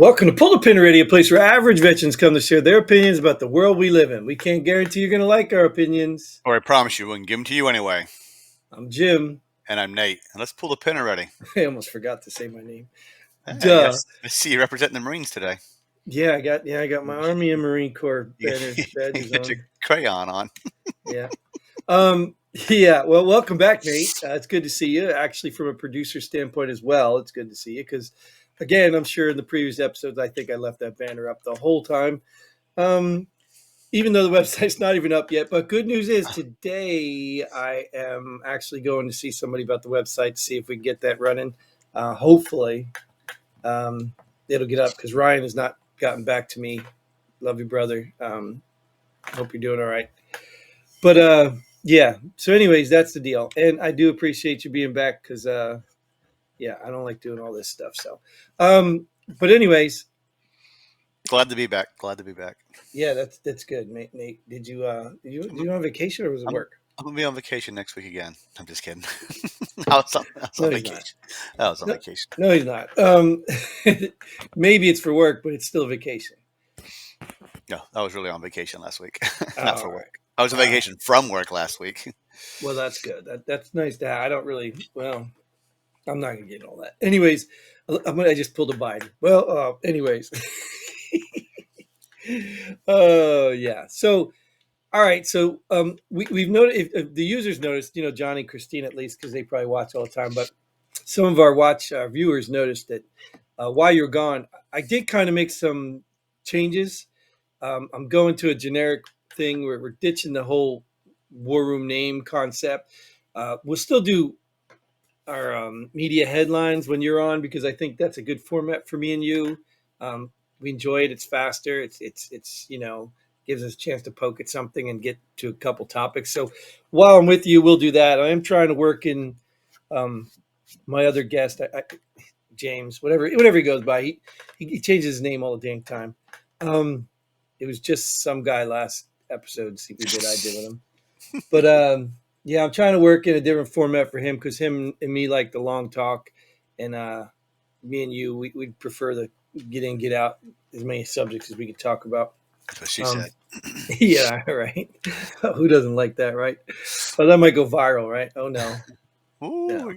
Welcome to Pull the Pin Radio, a place where average veterans come to share their opinions about the world we live in. We can't guarantee you're going to like our opinions. Or I promise you, we can give them to you anyway. I'm Jim. And I'm Nate. And let's pull the pin already. I almost forgot to say my name. Hey, Duh. yes. I see you representing the Marines today. Yeah, I got my Army and Marine Corps badges Get your on. crayon on. Yeah. Yeah. Well, welcome back, Nate. It's good to see you. Actually, from a producer standpoint as well, it's good to see you because, again, I'm sure in the previous episodes, I think I left that banner up the whole time. Even though the website's not even up yet. But good news is today I am actually going to see somebody about the website to see if we can get that running. Hopefully it'll get up because Ryan has not gotten back to me. Love you, brother. Hope you're doing all right. But yeah, so anyways, that's the deal. And I do appreciate you being back because, yeah, I don't like doing all this stuff. So, but anyways. Glad to be back. Yeah, that's good, Nate. Did you on vacation or was it work? I'm gonna be on vacation next week again. I'm just kidding. I was on vacation. I was on vacation. No, he's not. Maybe it's for work, but it's still vacation. No, I was really on vacation last week. Not for work. I was on vacation from work last week. Well, that's good. That's nice to have. I don't really. Well, I'm not gonna get into all that. Anyways, I just pulled a Biden. Well, anyways. Yeah. So, all right. So, we've noticed if the users noticed, Johnny, Christine, at least, because they probably watch all the time. But some of our viewers noticed that while you're gone, I did kind of make some changes. I'm going to a generic thing where we're ditching the whole war room name concept. We'll still do our media headlines when you're on because I think that's a good format for me and you. We enjoy it. It's faster. It's gives us a chance to poke at something and get to a couple topics. So while I'm with you, we'll do that. I am trying to work in my other guest, James, whatever he goes by. He changes his name all the dang time. It was just some guy last episode. See what I did with him. But yeah, I'm trying to work in a different format for him because him and me like the long talk, and me and you, we'd prefer the get in, get out, as many subjects as we could talk about. That's what she said. Yeah, right. Who doesn't like that, right? Oh, that might go viral, right? Oh, no. Ooh, No.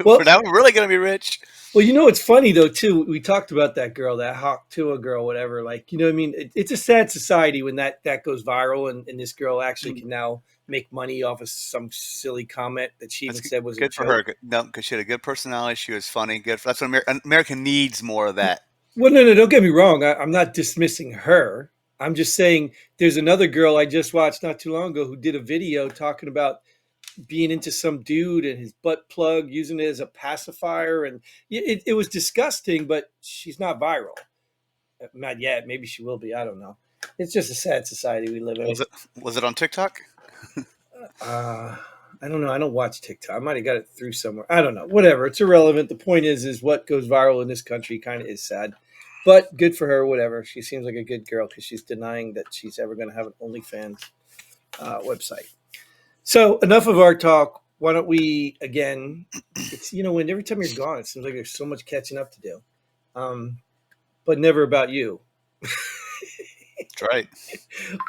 Well, for now, we're really going to be rich. Well, it's funny, though, too. We talked about that girl, that Hawk Tua girl, whatever. Like, what I mean? It's a sad society when that goes viral and this girl actually can now make money off of some silly comment that she even said was good a for joke. her. No, because she had a good personality. She was funny. Good. That's what America needs more of that. Well, no, don't get me wrong. I'm not dismissing her. I'm just saying there's another girl I just watched not too long ago who did a video talking about being into some dude and his butt plug, using it as a pacifier. And it was disgusting, but she's not viral. Not yet. Maybe she will be. I don't know. It's just a sad society we live in. Was it on TikTok? I don't know. I don't watch TikTok. I might have got it through somewhere. I don't know. Whatever. It's irrelevant. The point is what goes viral in this country kind of is sad. But good for her, whatever. She seems like a good girl because she's denying that she's ever going to have an OnlyFans website. So enough of our talk. Why don't we, again, it's, when every time you're gone, it seems like there's so much catching up to do. But never about you. That's right.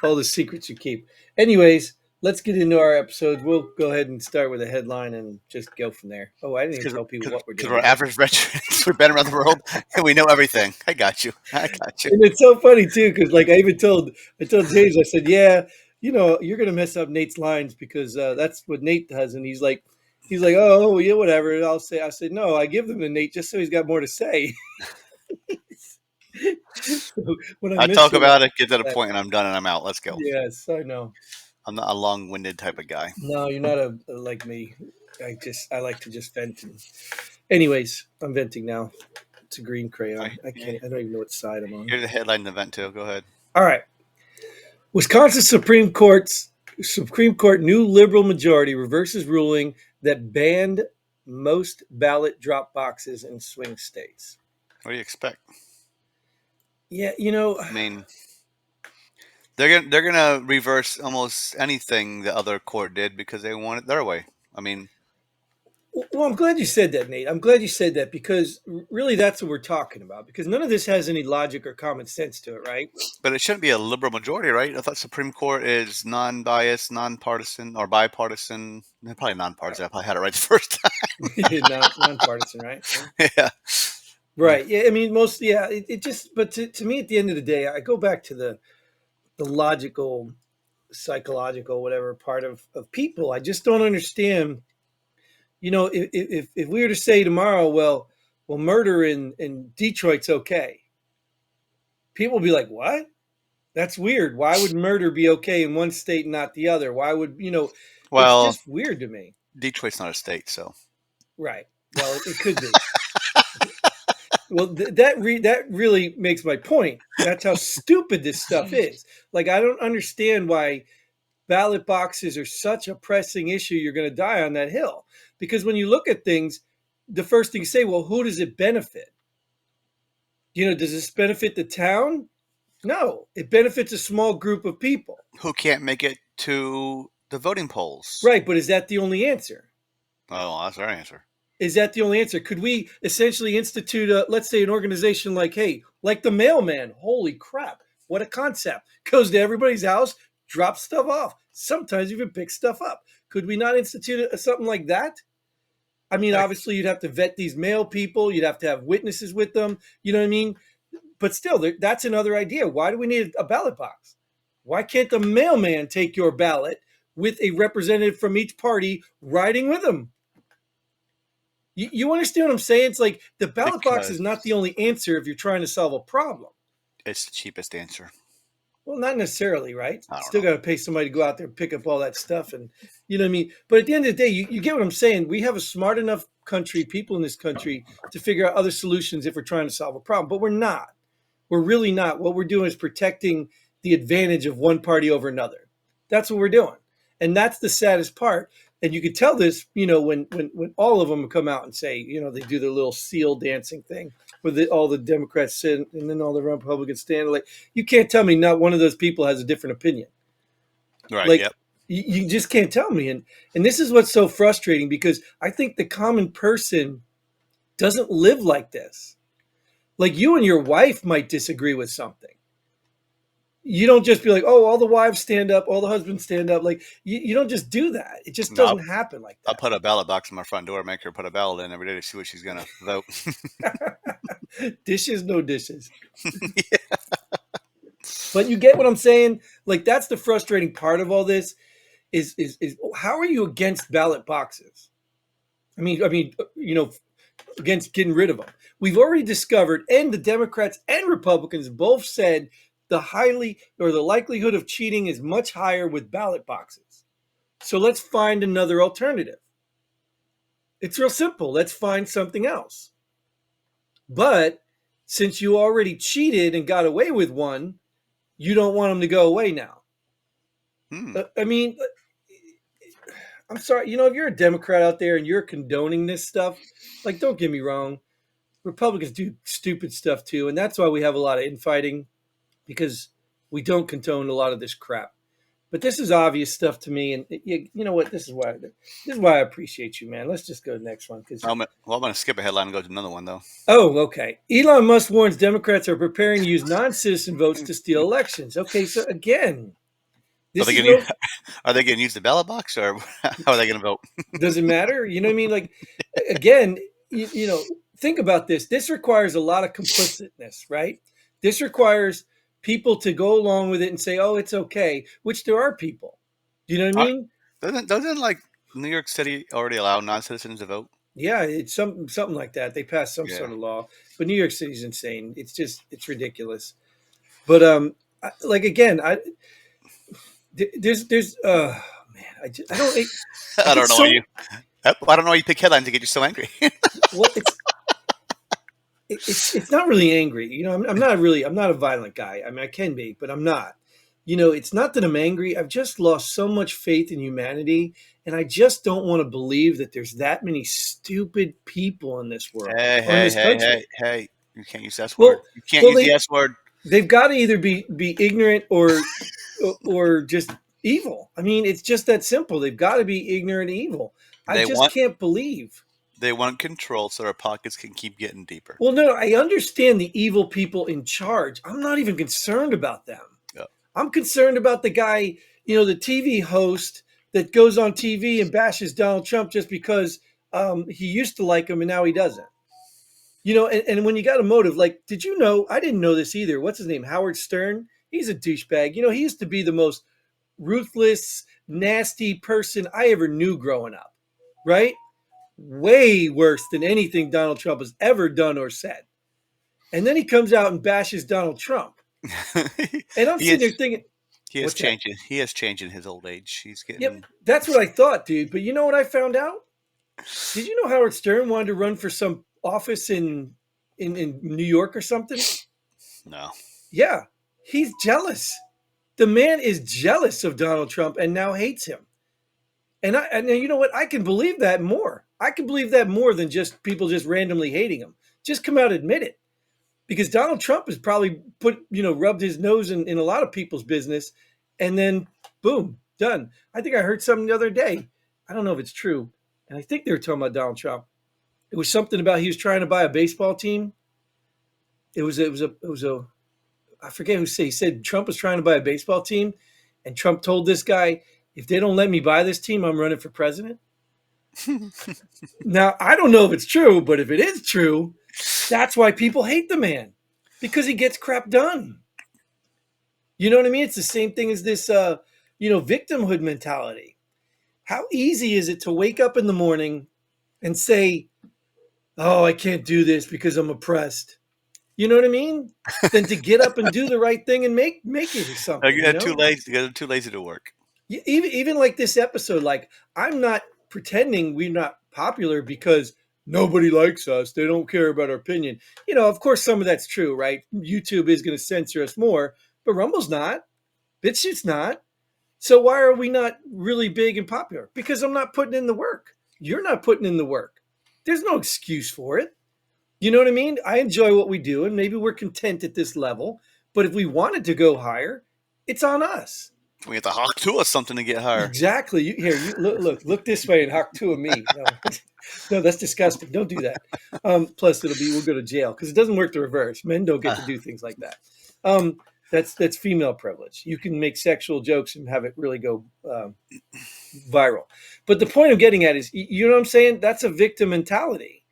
All the secrets you keep. Anyways, let's get into our episodes. We'll go ahead and start with a headline and just go from there. Oh, I didn't even tell people what we're doing. Because we're average veterans. We've been around the world and we know everything. I got you. And it's so funny, too, because like I told James, I said, yeah, you're going to mess up Nate's lines because that's what Nate does. And he's like, oh, yeah, whatever. I said, no, I give them to Nate just so he's got more to say. So I talk about it, get to the point, and I'm done and I'm out. Let's go. Yes, I know. I'm not a long-winded type of guy. No, you're not like me. I like to just vent. Anyways, I'm venting now. It's a green crayon. I don't even know what side I'm on. You're the headline in the vent too. Go ahead. All right. Wisconsin Supreme Court new liberal majority reverses ruling that banned most ballot drop boxes in swing states. What do you expect? Yeah, I mean, they're gonna reverse almost anything the other court did because they want it their way. I mean, Well, I'm glad you said that, Nate. I'm glad you said that because really that's what we're talking about. Because none of this has any logic or common sense to it, right? But it shouldn't be a liberal majority, right? I thought Supreme Court is non-biased, nonpartisan, or bipartisan. Probably nonpartisan. I probably had it right the first Nonpartisan, right? Yeah. time. Yeah. Right. Yeah. I mean, most. Yeah. It just. But to me, at the end of the day, I go back to the logical, psychological, whatever part of people. I just don't understand. If we were to say tomorrow, well, murder in Detroit's okay, people will be like, what? That's weird. Why would murder be okay in one state and not the other? Why would It's Well, just weird to me. Detroit's not a state, so Right. Well, it could be. Well, that really makes my point. That's how stupid this stuff is. Like, I don't understand why ballot boxes are such a pressing issue. You're going to die on that hill because when you look at things, the first thing you say, well, who does it benefit? Does this benefit the town? No, it benefits a small group of people. who can't make it to the voting polls? Right, but is that the only answer? Oh, that's our answer. Is that the only answer? Could we essentially institute let's say, an organization like, hey, like the mailman? Holy crap! What a concept! Goes to everybody's house, drops stuff off. Sometimes even picks stuff up. Could we not institute something like that? I mean, Like, obviously, you'd have to vet these mail people. You'd have to have witnesses with them. You know what I mean? But still, that's another idea. Why do we need a ballot box? Why can't the mailman take your ballot with a representative from each party riding with him? You understand what I'm saying? It's like the ballot box is not the because only answer if you're trying to solve a problem. it's the cheapest answer. Well, not necessarily, right? I don't Still know. got to pay somebody to go out there and pick up all that stuff. And you know what I mean? But at the end of the day, you get what I'm saying. We have a smart enough country, people in this country, to figure out other solutions if we're trying to solve a problem. But we're not. We're really not. What we're doing is protecting the advantage of one party over another. That's what we're doing. And that's the saddest part. And you could tell this, when all of them come out and say, they do their little seal dancing thing where all the Democrats sit and then all the Republicans stand. Like, you can't tell me not one of those people has a different opinion. Right. Like, Yep. you just can't tell me. And this is what's so frustrating because I think the common person doesn't live like this. Like, you and your wife might disagree with something. You don't just be like, oh, all the wives stand up, all the husbands stand up. Like, you don't just do that. It just No, doesn't happen like I'll that. put a ballot box in my front door, make her put a ballot in every day to see what she's gonna vote. Dishes, no dishes. Yeah. But you get what I'm saying? Like, that's the frustrating part of all this is how are you against ballot boxes? I mean, against getting rid of them. We've already discovered, and the Democrats and Republicans both said the likelihood of cheating is much higher with ballot boxes. So let's find another alternative. It's real simple. Let's find something else. But since you already cheated and got away with one, you don't want them to go away now. I mean, I'm sorry. If you're a Democrat out there and you're condoning this stuff, like, don't get me wrong. Republicans do stupid stuff too. And that's why we have a lot of infighting because we don't condone a lot of this crap. But this is obvious stuff to me. And you know what? This is why I appreciate you, man. Let's just go to the next one. I'm going to skip a headline and go to another one, though. Oh, okay. Elon Musk warns Democrats are preparing to use non-citizen votes to steal elections. Okay, so again, Are they going to use the ballot box, or how are they going to vote? does it matter? You know what I mean? Like, again, think about this. This requires a lot of complicitness, right? This requires people to go along with it and say, "Oh, it's okay," which there are people. Do you know what I mean? Doesn't like New York City already allow non-citizens to vote? Yeah, it's something like that. They passed some Yeah. sort of law, but New York City's insane. It's ridiculous. But again, there's man, I don't I don't know why you. I don't know why you pick headlines to get you so angry. well, it's not really angry. I'm not a violent guy. I mean, I can be, but I'm not. It's not that I'm angry. I've just lost so much faith in humanity, and I just don't want to believe that there's that many stupid people in this world. Hey! You can't use the S Well, word. You can't use the S word. They've got to either be ignorant or just evil. I mean, it's just that simple. They've got to be ignorant and evil. I just can't believe They want control so their pockets can keep getting deeper. Well, no, I understand the evil people in charge. I'm not even concerned about them. Yeah. I'm concerned about the guy, the TV host that goes on TV and bashes Donald Trump just because he used to like him and now he doesn't. And when you got a motive, like, did you know? I didn't know this either. What's his name? Howard Stern. He's a douchebag. He used to be the most ruthless, nasty person I ever knew growing up, right? Way worse than anything Donald Trump has ever done or said. And then he comes out and bashes Donald Trump. And I'm he sitting is there thinking, he is what's that? changing. He is changing his old age. He's Yep, getting that's what I thought, dude. But you know what I found out? Did you know Howard Stern wanted to run for some office in New York or something? no. Yeah, he's jealous. The man is jealous of Donald Trump and now hates him. And you know what? I can believe that more. I can believe that more than just people just randomly hating him. Just come out and admit it. Because Donald Trump has probably rubbed his nose in a lot of people's business, and then boom, done. I think I heard something the other day. I don't know if it's true, and I think they were talking about Donald Trump. It was something about he was trying to buy a baseball team. It was a I forget who said, he said Trump was trying to buy a baseball team, and Trump told this guy, if they don't let me buy this team, I'm running for president. Now I don't know if it's true, but if it is true, that's why people hate the man, because he gets crap done. You know what I mean? It's the same thing as this, victimhood mentality. How easy is it to wake up in the morning and say, "Oh, I can't do this because I'm oppressed." You know what I mean? Than to get up and do the right thing and make it or I something. get too lazy. They're too lazy to work. Even like this episode, like I'm not pretending we're not popular because nobody likes us. They don't care about our opinion. Of course, some of that's true, right? YouTube is going to censor us more, but Rumble's not. BitChute's not. So why are we not really big and popular? Because I'm not putting in the work. You're not putting in the work. There's no excuse for it. You know what I mean? I enjoy what we do, and maybe we're content at this level. But if we wanted to go higher, it's on us. We have to hawk to us something to get higher. Exactly. You look this way and hawk two of me. No, no, that's disgusting. Don't do that. Plus, we'll go to jail because it doesn't work the reverse. Men don't get to do things like that. That's female privilege. You can make sexual jokes and have it really go viral. But the point I'm getting at is, you know what I'm saying? That's a victim mentality,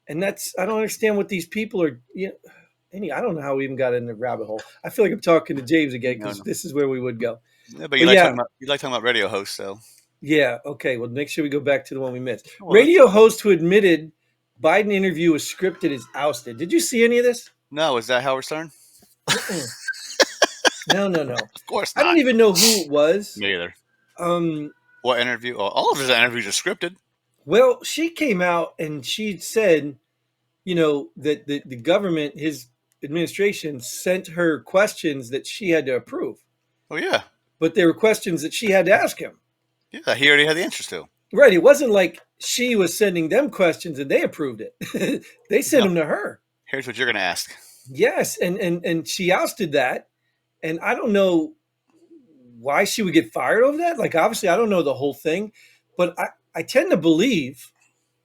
and I don't understand what these people are. I don't know how we even got in the rabbit hole. I feel like I'm talking to James again because No. this is where we would go. Yeah, but But yeah, you like talking about radio hosts, so yeah, okay. Well, make sure we go back to the one we missed. well, Radio host who admitted Biden interview was scripted is ousted. Did you see any of this? no, is that Howard Stern? Mm-mm. No, no, no. Of course I don't not. even know who it was. Me either. Um, What interview? Oh, all of his interviews are scripted. well, she came out and she said, that the government, his administration, sent her questions that she had to approve, Oh yeah, but they were questions that she had to ask him. yeah. He already had the answers to. Right. It wasn't like she was sending them questions and they approved it. They sent No, them to her. here's what you're gonna ask. Yes, and she ousted that, and I don't know why she would get fired over that. Like, obviously, I don't know the whole thing, but I tend to believe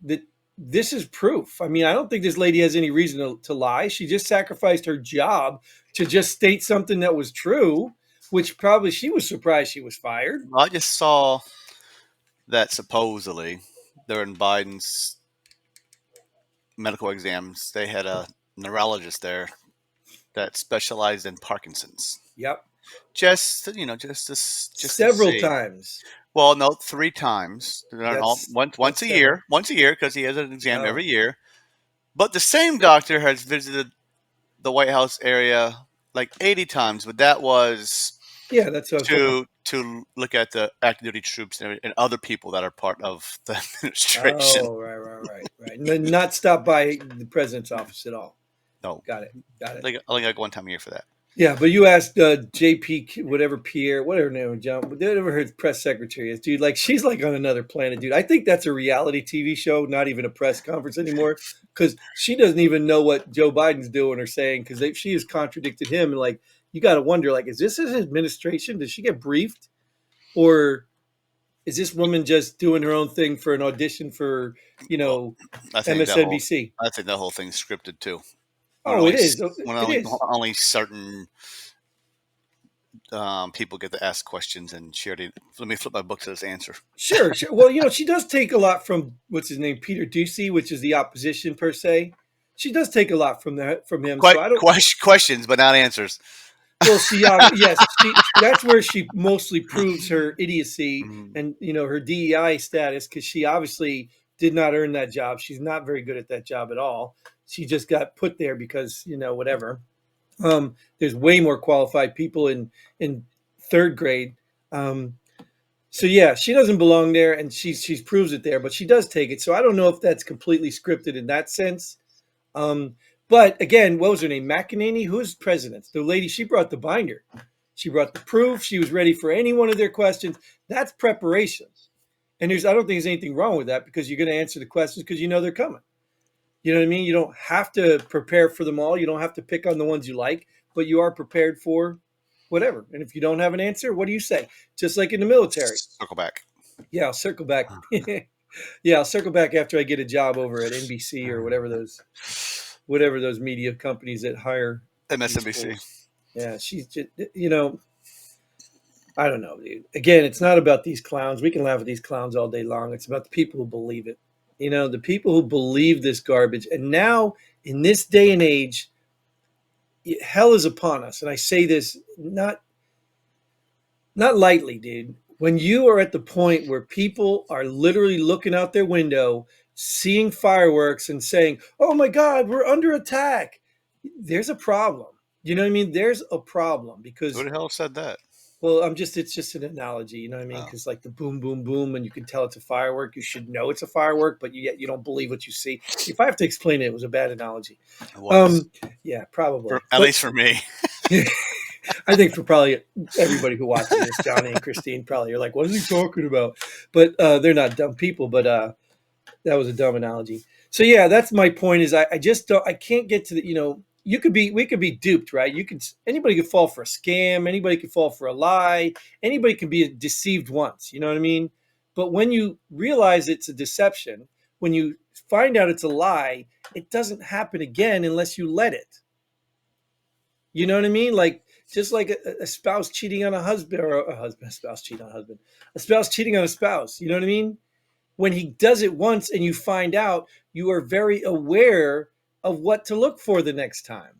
that this is proof. I mean, I don't think this lady has any reason to lie. She just sacrificed her job to just state something that was true, which probably she was surprised she was fired. I just saw that supposedly during Biden's medical exams, they had a neurologist there that specialized in Parkinson's. Yep, Just to several see. times. Well, no, 3 times. They're all, That's once that's a several. year, because he has an exam Oh, every year. But the same doctor has visited the White House area like 80 times, but that was yeah, that's what I'm saying. to look at the active duty troops and other people that are part of the administration. Oh, right. Not stop by the president's office at all. No, Got it. Got it. like I only got 1 time a year for that. Yeah, but you asked JP, whatever Pierre, whatever her name, John, whatever her press secretary is, dude. Like, she's like on another planet, dude. I think that's a reality TV show, not even a press conference anymore, because she doesn't even know what Joe Biden's doing or saying, because she has contradicted him. And like, you got to wonder, like, is this his administration? Did she get briefed, or Is this woman just doing her own thing for an audition for, you Well, know, I think that whole MSNBC? I think that whole thing's scripted too. When Oh, it only is. when It only is. only certain people get to ask questions, and she already. Let me flip my book to this answer. Sure, sure. Well, she does take a lot from what's his name, Peter Ducey, which is the opposition per se. She does take a lot from him. Quite So I don't. questions, but not answers. Well, see, yes, that's where she mostly proves her idiocy Mm. and her DEI status, because she obviously did not earn that job. She's not very good at that job at all. She just got put there because whatever. There's way more qualified people in third grade. Um, so yeah, she doesn't belong there, and she's proves it there. But she does take it. So I don't know if that's completely scripted in that sense. Um, but again, what was her name? McEnany? Who's president? The lady, she brought the binder. She brought the proof. She was ready for any one of their questions. That's preparation. And I don't think there's anything wrong with that, because you're going to answer the questions because they're coming. You know what I mean? You don't have to prepare for them all. You don't have to pick on the ones you like, but you are prepared for whatever. And if you don't have an answer, what do you say? Just like in the military. Circle back. Yeah, I'll circle back. Yeah, I'll circle back after I get a job over at NBC or whatever those media companies that hire these MSNBC. fools. Yeah, she's just, I don't know, dude. Again, it's not about these clowns. We can laugh at these clowns all day long. It's about the people who believe it. The people who believe this garbage. And now, in this day and age, hell is upon us. And I say this not lightly, dude. When you are at the point where people are literally looking out their window, seeing fireworks and saying, "Oh my God, we're under attack," there's a problem. You know what I mean? There's a problem Who because, the hell said that? well, it's just an analogy. You know what I mean? Oh, Because like the boom, boom, boom, and you can tell it's a firework. You should know it's a firework, but yet you don't believe what you see. If I have to explain it, it was a bad analogy. it was. Um, yeah, probably. At But least for me. I think for probably everybody who watches this, Johnny and Christine probably are like, "What is he talking about?" But they're not dumb people. But that was a dumb analogy. So yeah, that's my point. Is I just don't. I can't get to the. We could be duped, right? Anybody could fall for a scam. Anybody could fall for a lie. Anybody can be deceived once. You know what I mean? But when you realize it's a deception, when you find out it's a lie, it doesn't happen again unless you let it. You know what I mean? Like, just like a spouse cheating on a husband, or a spouse cheating on a husband, a spouse cheating on a spouse. You know what I mean? When he does it once and you find out, you are very aware of what to look for the next time.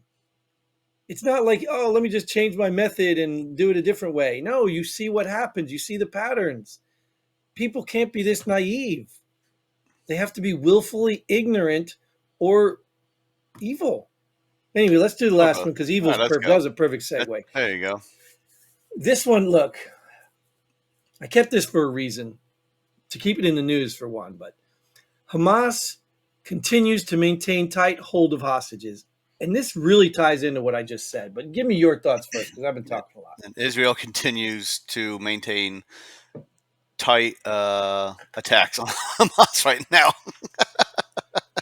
It's not like, oh, let me just change my method and do it a different way. No, you see what happens. You see the patterns. People can't be this naive. They have to be willfully ignorant or evil. Anyway, let's do the last Okay. one because All right, evil's let's perfect. That go. was a perfect segue. There you go. This one, look, I kept this for a reason, to keep it in the news for one, but Hamas continues to maintain tight hold of hostages. And this really ties into what I just said, but give me your thoughts first, because I've been talking a lot. And Israel continues to maintain tight attacks on Hamas right now,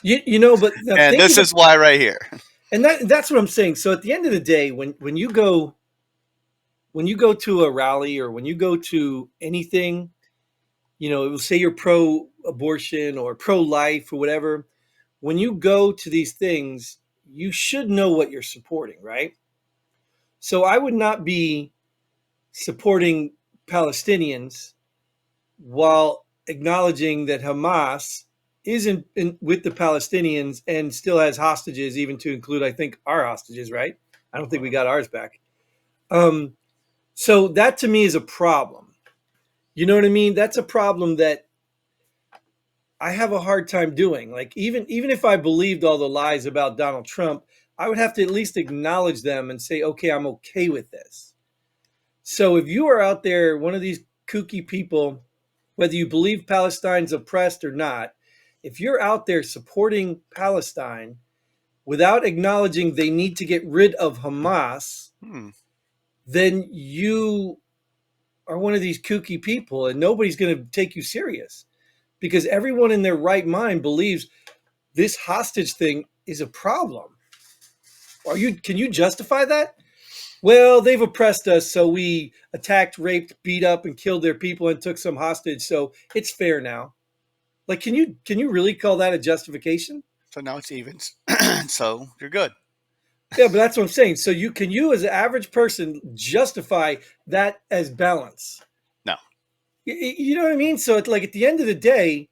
But now and think this of it, is why right here. and that's what I'm saying. So at the end of the day, when you go to a rally, or when you go to anything, it will say you're pro-abortion or pro-life or whatever. When you go to these things, you should know what you're supporting, right? So I would not be supporting Palestinians while acknowledging that Hamas is with the Palestinians and still has hostages, even to include, I think, our hostages, right? I don't think we got ours back. Um, so that to me is a problem. You know what I mean? That's a problem that I have a hard time doing. Like, even if I believed all the lies about Donald Trump, I would have to at least acknowledge them and say, okay, I'm okay with this. So if you are out there, one of these kooky people, whether you believe Palestine's oppressed or not, if you're out there supporting Palestine without acknowledging they need to get rid of Hamas, Hmm. then you are one of these kooky people, and nobody's going to take you serious, because everyone in their right mind believes this hostage thing is a problem. Can you justify that? Well, they've oppressed us, so we attacked, raped, beat up, and killed their people and took some hostage. So it's fair now. Like, can you really call that a justification? So now it's evens. So you're good. Yeah, but that's what I'm saying. So you as an average person justify that as balance? No. You know what I mean? So it's like at the end of the day,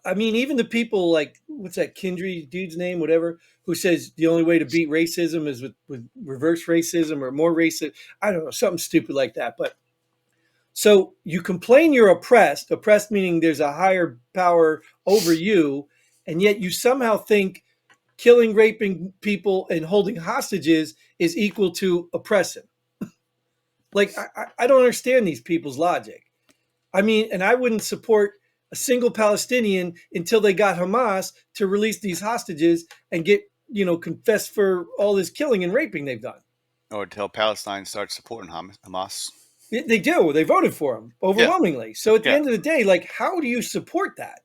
I mean, even the people like what's that Kindry dude's name, whatever, who says the only way to beat racism is with reverse racism or more racist. I don't know, something stupid like that. But so you complain you're oppressed meaning there's a higher power over you, and yet you somehow think killing, raping people, and holding hostages is equal to oppressing. Like I don't understand these people's logic. I mean, and I wouldn't support a single Palestinian until they got Hamas to release these hostages and get, confess for all this killing and raping they've done. Or until Palestine starts supporting Hamas. They do. They voted for them Yeah. overwhelmingly. So at the Yeah. end of the day, like, how do you support that?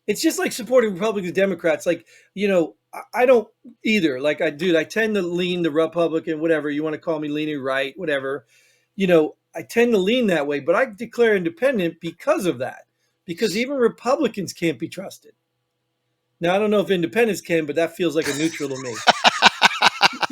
It's just like supporting Republicans and Democrats. Like, I don't either. Like, I tend to lean the Republican, whatever you want to call me, leaning right, whatever. I tend to lean that way, but I declare independent because of that. Because even Republicans can't be trusted. Now, I don't know if independents can, but that feels like a neutral to me.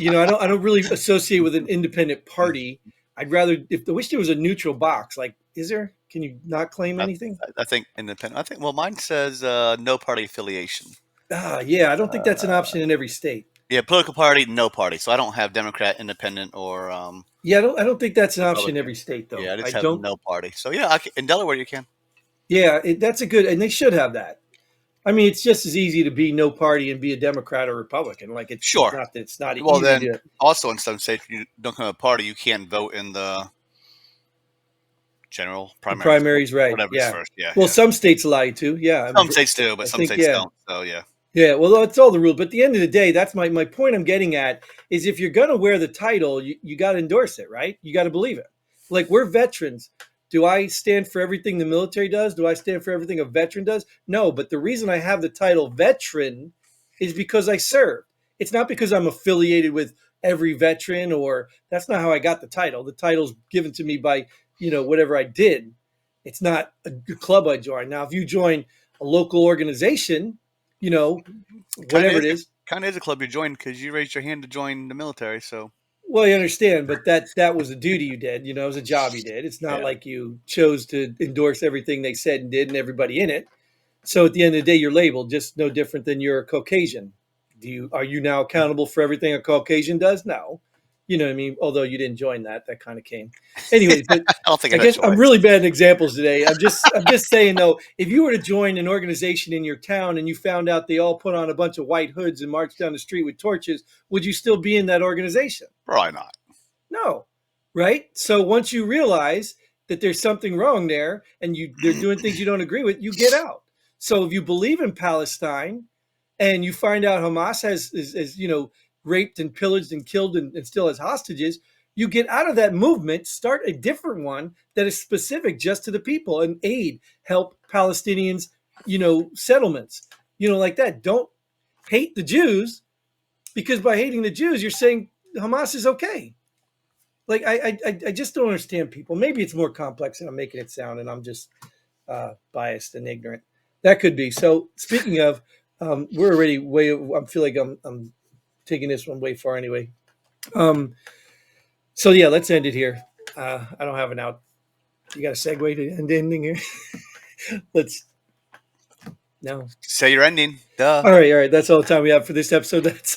I don't really associate with an independent party. I'd rather if I wish there was a neutral box. Like, is there? Can you not claim I, anything? I think independent. I think, well, mine says no party affiliation. Yeah, I don't think that's an Uh, option in every state. yeah, political party, no party. So I don't have Democrat, Independent, or Yeah, I don't think that's an option in every Republican. state though. Yeah, I I just have don't. no party. So yeah, in Delaware you can. Yeah, that's a good, and they should have that. I mean, it's just as easy to be no party and be a Democrat or Republican. Like it's Sure. not that it's not Well, easy to then do it. also in some states you don't come to a party, you can't vote in the general The primaries, primaries, right? whatever's Yeah. first. Yeah, Well, yeah. some states allow you to. Yeah, Some states do, but I some think states yeah. don't. So yeah, Yeah, well, that's all the rule. But at the end of the day, that's my point I'm getting at is if you're going to wear the title, you got to endorse it, right? You got to believe it. Like, we're veterans. Do I stand for everything the military does? Do I stand for everything a veteran does? No, but the reason I have the title veteran is because I served. It's not because I'm affiliated with every veteran, or that's not how I got the title. The title's given to me by, whatever I did. It's not a club I joined. Now, if you join a local organization, you know, kind of whatever is it is. kind of is a club you joined because you raised your hand to join the military. So Well, you understand, but that was a duty you did. It was a job you did. It's not yeah, like you chose to endorse everything they said and did and everybody in it. So at the end of the day, you're labeled just no different than you're a Caucasian. Are you now accountable for everything a Caucasian does? No. You know what I mean? Although you didn't join that kind of came. Anyways, but I don't think I I had a guess I'm choice. really bad at examples today. I'm just saying though, if you were to join an organization in your town and you found out they all put on a bunch of white hoods and marched down the street with torches, would you still be in that organization? Probably not. No, right? So once you realize that there's something wrong there and they're doing things you don't agree with, you get out. So if you believe in Palestine and you find out Hamas has raped and pillaged and killed and still has hostages, you get out of that movement, start a different one that is specific just to the people and help Palestinians, settlements, like that. Don't hate the Jews because by hating the Jews, you're saying Hamas is okay. Like I just don't understand people. Maybe it's more complex than I'm making it sound, and I'm just biased and ignorant. That could be. So speaking of, we're already way. I feel like I'm taking this one way far anyway. Um, so yeah, let's end it here. I don't have an out. You got a segue to end ending here? Let's no. Say your ending. Duh. All right. That's all the time we have for this episode. That's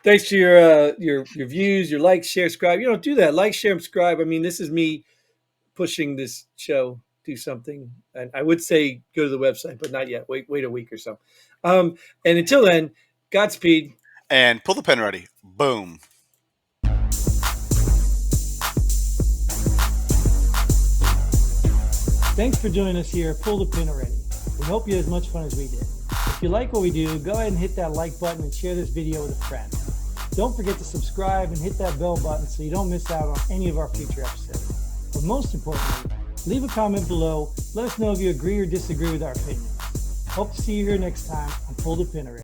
thanks for your views, your likes, share, subscribe. Do that. Like, share, and subscribe. I mean, this is me pushing this show. Do something, and I would say go to the website, but not yet. Wait a week or so. And until then, Godspeed. And pull the pen ready. Boom. Thanks for joining us here. Pull the pin already. We hope you had as much fun as we did. If you like what we do, go ahead and hit that like button and share this video with a friend. Don't forget to subscribe and hit that bell button so you don't miss out on any of our future episodes. But most importantly, leave a comment below. Let us know if you agree or disagree with our opinions. Hope to see you here next time on Pull the Pin Already.